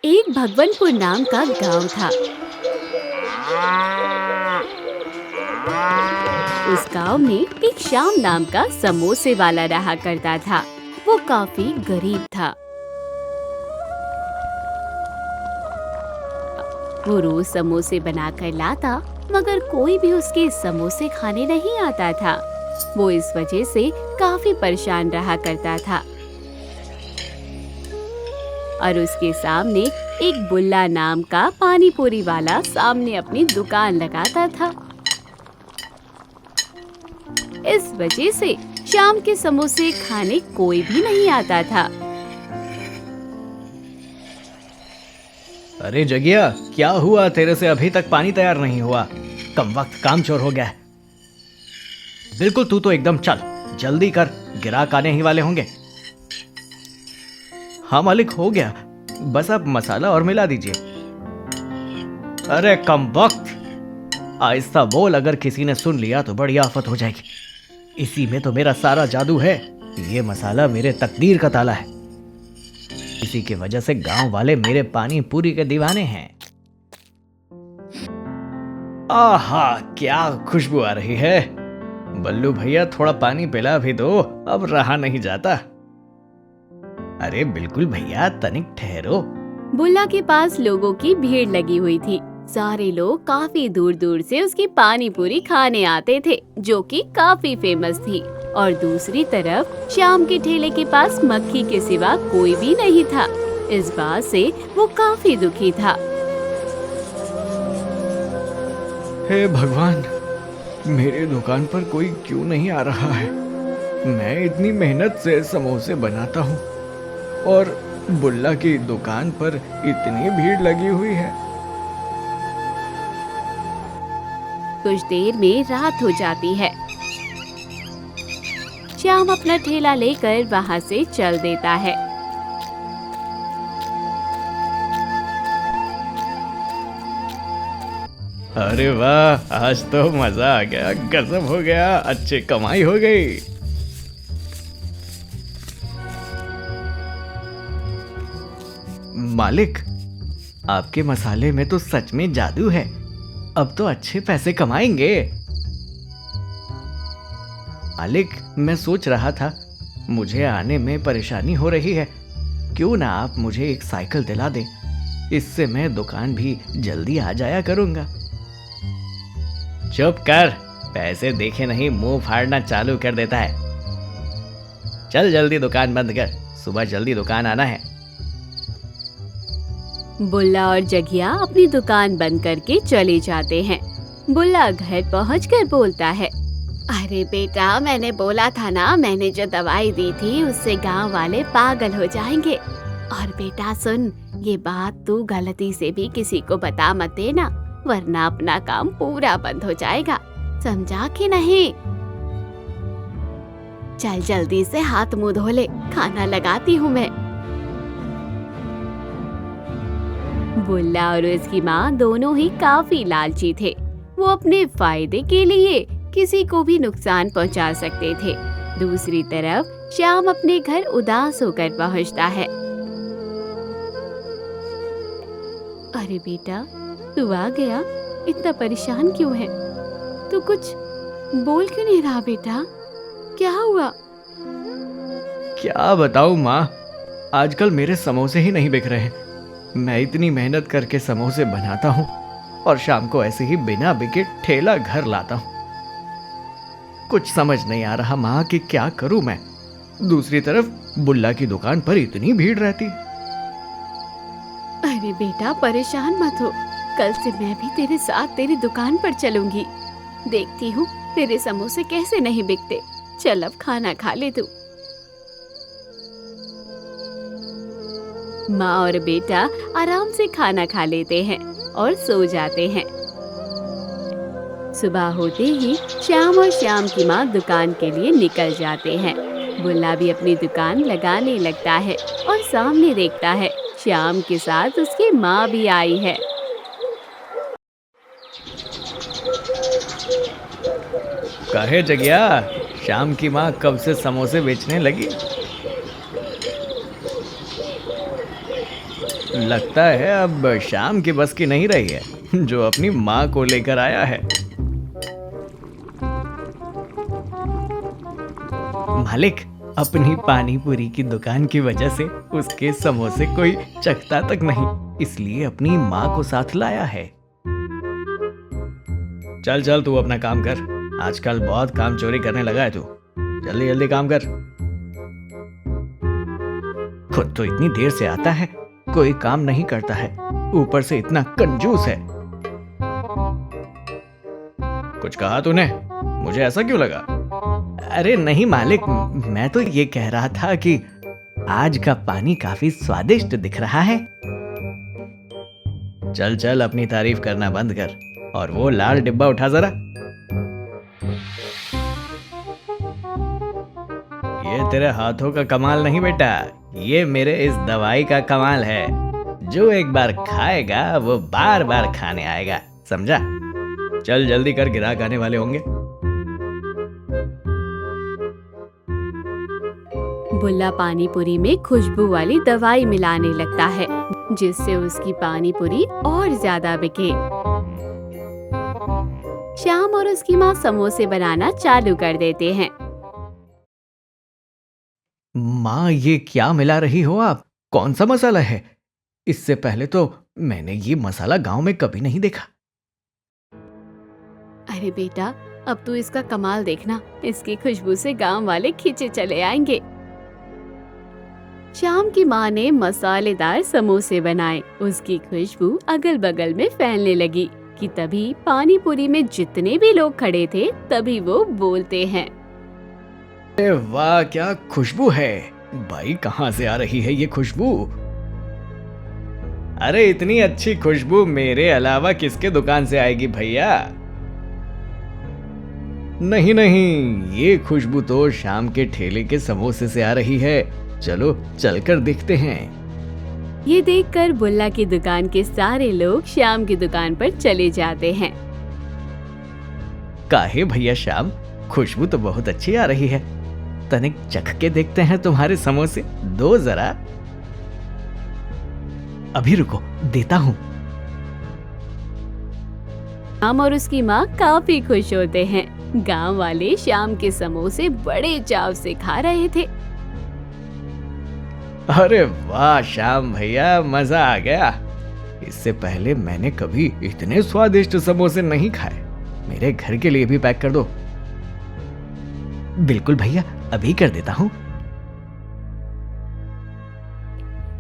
एक भगवानपुर नाम का गांव था। उस गांव में एक श्याम नाम का समोसे वाला रहा करता था। वो काफी गरीब था। वो रोज समोसे बनाकर लाता, मगर कोई भी उसके समोसे खाने नहीं आता था। वो इस वजह से काफी परेशान रहा करता था। और उसके सामने एक बुल्ला नाम का पानी पूरी वाला सामने अपनी दुकान लगाता था। इस वजह से शाम के समोसे खाने कोई भी नहीं आता था। अरे जगिया, क्या हुआ? तेरे से अभी तक पानी तैयार नहीं हुआ। कम वक्त काम चोर हो गया है। बिल्कुल, तू तो एकदम चल, जल्दी कर, ग्राहक आने ही वाले होंगे। हाँ मालिक, हो गया, बस आप मसाला और मिला दीजिए। अरे कम वक्त, आहिस्ता बोल, अगर किसी ने सुन लिया तो बड़ी आफत हो जाएगी। इसी में तो मेरा सारा जादू है। ये मसाला मेरे तकदीर का ताला है। इसी की वजह से गांव वाले मेरे पानी पूरी के दीवाने हैं। आहा, क्या खुशबू आ रही है। बल्लू भैया, थोड़ा पानी पिला भी दो, अब रहा नहीं जाता। अरे बिल्कुल भैया, तनिक ठहरो। बुल्ला के पास लोगों की भीड़ लगी हुई थी। सारे लोग काफी दूर दूर से उसकी पानी पूरी खाने आते थे, जो कि काफी फेमस थी। और दूसरी तरफ श्याम के ठेले के पास मक्खी के सिवा कोई भी नहीं था। इस बात से वो काफी दुखी था। हे भगवान, मेरे दुकान पर कोई क्यों नहीं आ रहा है? मैं इतनी मेहनत से समोसे बनाता हूँ और बुल्ला की दुकान पर इतनी भीड़ लगी हुई है। कुछ देर में रात हो जाती है। श्याम अपना ठेला लेकर वहाँ से चल देता है। अरे वाह, आज तो मजा आ गया, गजब हो गया, अच्छी कमाई हो गई। मालिक, आपके मसाले में तो सच में जादू है। अब तो अच्छे पैसे कमाएंगे। मालिक, मैं सोच रहा था, मुझे आने में परेशानी हो रही है। क्यों ना आप मुझे एक साइकिल दिला दें, इससे मैं दुकान भी जल्दी आ जाया करूंगा। चुप कर, पैसे देखे नहीं मुंह फाड़ना चालू कर देता है। चल जल्दी दुकान बंद कर, सुबह जल्दी दुकान आना है। बुल्ला और जगिया अपनी दुकान बंद करके चले जाते हैं। बुल्ला घर पहुंचकर बोलता है, अरे बेटा, मैंने बोला था ना, मैंने जो दवाई दी थी उससे गांव वाले पागल हो जाएंगे। और बेटा सुन, ये बात तू गलती से भी किसी को बता मत देना, वरना अपना काम पूरा बंद हो जाएगा, समझा कि नहीं? चल जल्दी से हाथ मुंह धो ले, खाना लगाती हूँ मैं। बुल्ला और उसकी माँ दोनों ही काफी लालची थे। वो अपने फायदे के लिए किसी को भी नुकसान पहुंचा सकते थे। दूसरी तरफ श्याम अपने घर उदास होकर पहुंचता है। अरे बेटा, तू आ गया, इतना परेशान क्यों है? तू कुछ बोल क्यों नहीं रहा बेटा? क्या हुआ? क्या बताऊं माँ, आजकल मेरे समोसे ही नहीं बिक रहे। मैं इतनी मेहनत करके समोसे बनाता हूँ और शाम को ऐसे ही बिना बिके ठेला घर लाता हूँ। कुछ समझ नहीं आ रहा माँ कि क्या करूं मैं। दूसरी तरफ बुल्ला की दुकान पर इतनी भीड़ रहती। अरे बेटा, परेशान मत हो, कल से मैं भी तेरे साथ तेरी दुकान पर चलूंगी। देखती हूँ तेरे समोसे कैसे नहीं बिकते। चल अब खाना खा ले तू। माँ और बेटा आराम से खाना खा लेते हैं और सो जाते हैं। सुबह होते ही श्याम और श्याम की माँ दुकान के लिए निकल जाते हैं। बुल्ला भी अपनी दुकान लगाने लगता है और सामने देखता है श्याम के साथ उसकी माँ भी आई है। काहे जगिया, शाम की माँ कब से समोसे बेचने लगी? लगता है अब शाम की बस की नहीं रही है, जो अपनी माँ को लेकर आया है। मालिक, अपनी पानी पूरी की दुकान की वजह से उसके समोसे कोई चखता तक नहीं, इसलिए अपनी माँ को साथ लाया है। चल चल, तू अपना काम कर। आजकल बहुत काम चोरी करने लगा है तू। जल्दी जल्दी काम कर। खुद तो इतनी देर से आता है, कोई काम नहीं करता है, ऊपर से इतना कंजूस है। कुछ कहा तूने? मुझे ऐसा क्यों लगा? अरे नहीं मालिक, मैं तो ये कह रहा था कि आज का पानी काफी स्वादिष्ट दिख रहा है। चल चल, अपनी तारीफ करना बंद कर और वो लाल डिब्बा उठा जरा। ये तेरे हाथों का कमाल नहीं बेटा, ये मेरे इस दवाई का कमाल है। जो एक बार खाएगा वो बार बार खाने आएगा, समझा? चल जल्दी कर, ग्राहक आने वाले होंगे। बुल्ला पानी पूरी में खुशबू वाली दवाई मिलाने लगता है, जिससे उसकी पानी पूरी और ज्यादा बिके। श्याम और उसकी माँ समोसे बनाना चालू कर देते हैं। माँ, ये क्या मिला रही हो आप? कौन सा मसाला है? इससे पहले तो मैंने ये मसाला गांव में कभी नहीं देखा। अरे बेटा, अब तू इसका कमाल देखना, इसकी खुशबू से गांव वाले खींचे चले आएंगे। श्याम की माँ ने मसालेदार समोसे बनाए। उसकी खुशबू अगल बगल में फैलने लगी कि तभी पानी पूरी में जितने भी लोग खड़े थे, तभी वो बोलते हैं, अरे वाह, क्या खुशबू है! भाई, कहाँ से आ रही है ये खुशबू? अरे इतनी अच्छी खुशबू मेरे अलावा किसके दुकान से आएगी भैया? नहीं नहीं, ये खुशबू तो शाम के ठेले के समोसे से आ रही है। चलो चलकर देखते हैं। ये देखकर बुल्ला की दुकान के सारे लोग श्याम की दुकान पर चले जाते हैं। काहे भैया श्याम, खुशबू तो बहुत अच्छी आ रही है। तनिक चख के देखते हैं तुम्हारे समोसे, दो जरा। अभी रुको, देता हूँ। श्याम और उसकी माँ काफी खुश होते हैं। गांव वाले श्याम के समोसे बड़े चाव से खा रहे थे। अरे वाह श्याम भैया, मजा आ गया। इससे पहले मैंने कभी इतने स्वादिष्ट समोसे नहीं खाए। मेरे घर के लिए भी पैक कर दो। बिल्कुल भैया, अभी कर देता हूँ।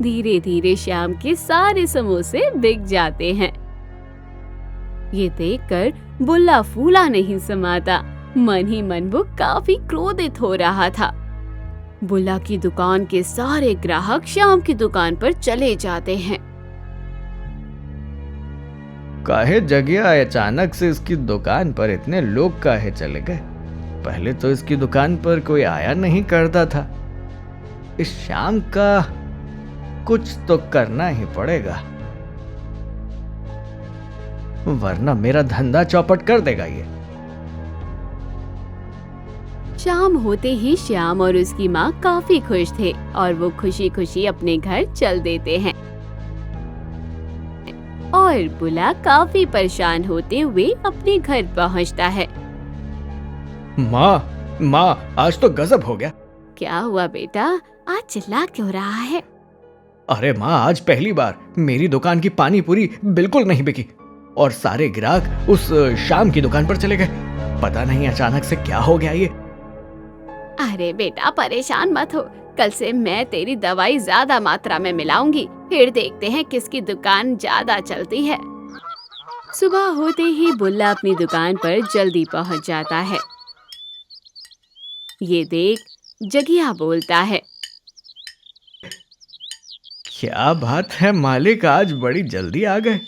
धीरे धीरे श्याम के सारे समोसे बिक जाते हैं। ये देखकर बुल्ला फूला नहीं समाता। मन ही मन वो काफी क्रोधित हो रहा था। बुल्ला की दुकान के सारे ग्राहक श्याम की दुकान पर चले जाते हैं। काहे जगिया, अचानक से इसकी दुकान पर इतने लोग काहे चले गए? पहले तो इसकी दुकान पर कोई आया नहीं करता था। इस शाम का कुछ तो करना ही पड़ेगा, वरना मेरा धंधा चौपट कर देगा ये। शाम होते ही श्याम और उसकी माँ काफी खुश थे और वो खुशी खुशी अपने घर चल देते हैं। और बुल्ला काफी परेशान होते हुए अपने घर पहुँचता है। माँ, आज तो गजब हो गया। क्या हुआ बेटा, आज चिल्ला क्यों रहा है? अरे माँ, आज पहली बार मेरी दुकान की पानी पूरी बिल्कुल नहीं बिकी और सारे ग्राहक उस शाम की दुकान पर चले गए। पता नहीं अचानक से क्या हो गया ये। अरे बेटा, परेशान मत हो, कल से मैं तेरी दवाई ज्यादा मात्रा में मिलाऊंगी, फिर देखते हैं किसकी दुकान ज्यादा चलती है। सुबह होते ही बुल्ला अपनी दुकान पर जल्दी पहुंच जाता है। ये देख जगिया बोलता है, क्या बात है मालिक, आज बड़ी जल्दी आ गए।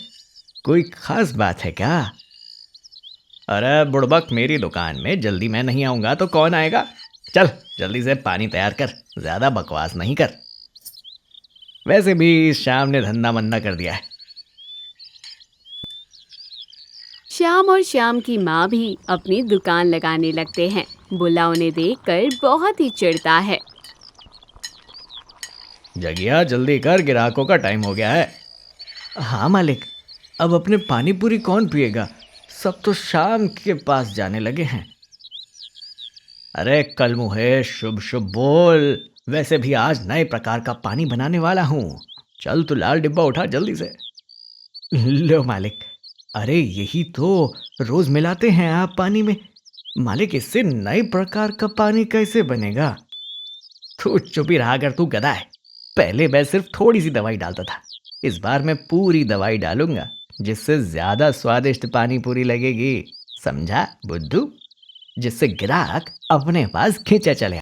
कोई खास बात है क्या? अरे बुड़बक, मेरी दुकान में जल्दी मैं नहीं आऊंगा तो कौन आएगा? चल जल्दी से पानी तैयार कर, ज्यादा बकवास नहीं कर। वैसे भी श्याम ने धंधा मंदा कर दिया है। श्याम और श्याम की माँ भी अपनी दुकान लगाने लगते हैं। बुल्ला उन्हें देखकर बहुत ही चिढ़ता है। जगिया जल्दी कर, ग्राहकों का टाइम हो गया है। हाँ मालिक, अब अपने पानी पूरी कौन पिएगा? सब तो शाम के पास जाने लगे हैं। अरे कल मुहे शुभ शुभ बोल। वैसे भी आज नए प्रकार का पानी बनाने वाला हूँ। चल तू लाल डिब्बा उठा जल्दी से। लो मालिक। अरे यही तो रोज मिलाते हैं आप पानी में। मालिक, इससे नए प्रकार का पानी कैसे बनेगा? तू चुप ही रहा अगर तू गधा है। पहले मैं सिर्फ थोड़ी सी दवाई डालता था, इस बार मैं पूरी दवाई डालूंगा, जिससे ज्यादा स्वादिष्ट पानी पूरी लगेगी। समझा बुद्धू? जिससे ग्राहक अपने पास खींचे चले।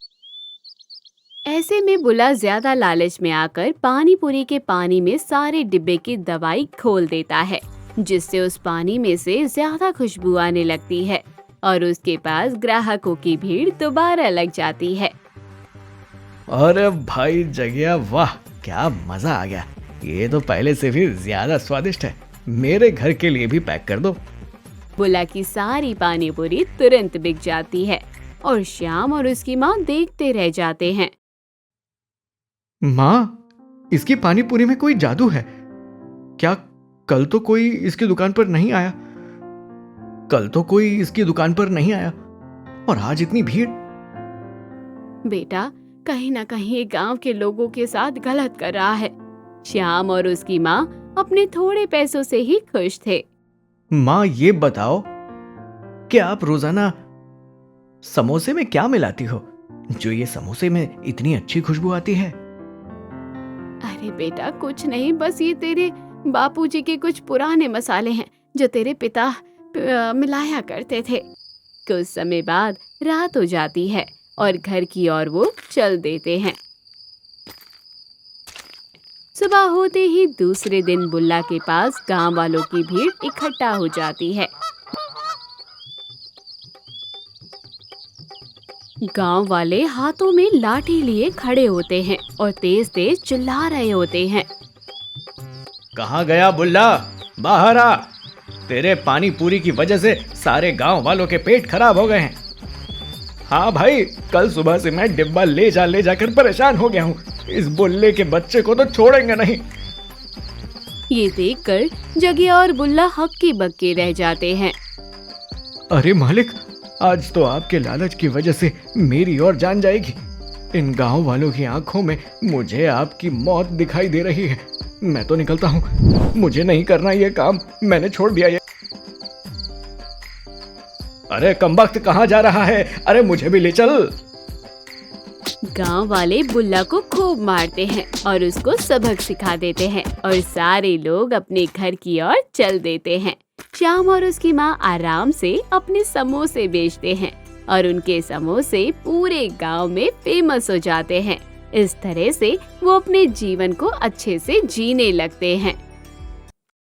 ऐसे में बुल्ला ज्यादा लालच में आकर पानी पूरी के पानी में सारे डिब्बे की दवाई घोल देता है, जिससे उस पानी में से ज्यादा खुशबू आने लगती है और उसके पास ग्राहकों की भीड़ दोबारा लग जाती है। अरे भाई जगिया, वाह क्या मजा आ गया। ये तो पहले से भी ज्यादा स्वादिष्ट है। मेरे घर के लिए भी पैक कर दो। बुल्ला की सारी पानी पूरी तुरंत बिक जाती है और श्याम और उसकी माँ देखते रह जाते हैं। माँ, इसकी पानी पूरी में कोई जादू है क्या? कल तो कोई इसकी दुकान पर नहीं आया। और आज इतनी भीड़। बेटा, कहीं ना कहीं ये गांव के लोगों के साथ गलत कर रहा है। श्याम और उसकी माँ अपने थोड़े पैसों से ही खुश थे। माँ, ये बताओ कि आप रोजाना समोसे में क्या मिलाती हो, जो ये समोसे में इतनी अच्छी खुशबू आती है? अरे बेटा, कुछ नहीं, बस ये तेरे बापूजी के कुछ पुराने मसाले हैं जो तेरे पिता मिलाया करते थे। कुछ समय बाद रात हो जाती है और घर की ओर वो चल देते हैं। सुबह होते ही दूसरे दिन बुल्ला के पास गांव वालों की भीड़ इकट्ठा हो जाती है। गांव वाले हाथों में लाठी लिए खड़े होते हैं और तेज तेज चिल्ला रहे होते हैं। कहाँ गया बुल्ला? बाहर आ। तेरे पानी पूरी की वजह से सारे गांव वालों के पेट खराब हो गए हैं। हाँ भाई, कल सुबह से मैं डिब्बा ले जाकर परेशान हो गया हूँ। इस बुल्ले के बच्चे को तो छोड़ेंगे नहीं। ये देखकर जगिया और बुल्ला हक्की बक्की रह जाते हैं। अरे मालिक, आज तो आपके लालच की वजह से मेरी और जान जाएगी। इन गांव वालों की आंखों में मुझे आपकी मौत दिखाई दे रही है। मैं तो निकलता हूँ, मुझे नहीं करना ये काम, मैंने छोड़ दिया ये। अरे कमबख्त, कहाँ जा रहा है? अरे मुझे भी ले चल। गांव वाले बुल्ला को खूब मारते हैं और उसको सबक सिखा देते हैं और सारे लोग अपने घर की ओर चल देते हैं। श्याम और उसकी माँ आराम से अपने समोसे बेचते हैं और उनके समोसे पूरे गांव में फेमस हो जाते हैं। इस तरह से वो अपने जीवन को अच्छे से जीने लगते हैं।